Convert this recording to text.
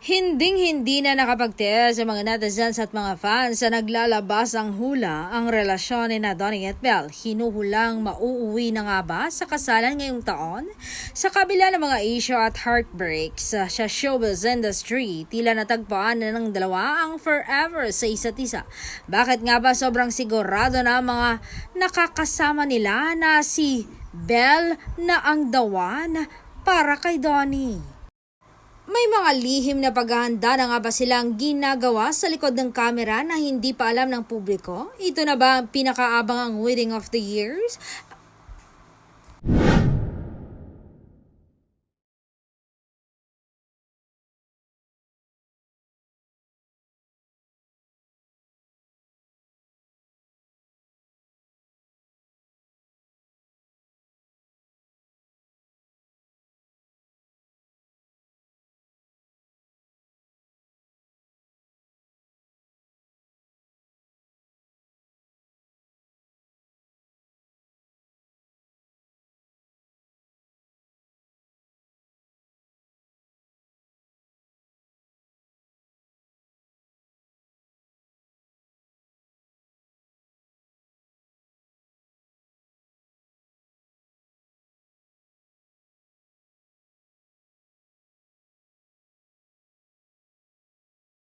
Hinding-hindi na nakapagtiis sa mga netizens at mga fans sa naglalabas ang hula ang relasyon ni Donnie at Belle. Hinuhulang mauuwi na nga ba sa kasalan ngayong taon? Sa kabila ng mga issue at heartbreaks sa showbiz industry, tila natagpuan na ng dalawa ang forever sa isa't isa. Bakit nga ba sobrang sigurado na mga nakakasama nila na si Belle na ang dawan para kay Donnie? May mga lihim na paghahanda na nga ba silang ginagawa sa likod ng kamera na hindi pa alam ng publiko? Ito na ba ang pinakaabangang wedding of the years?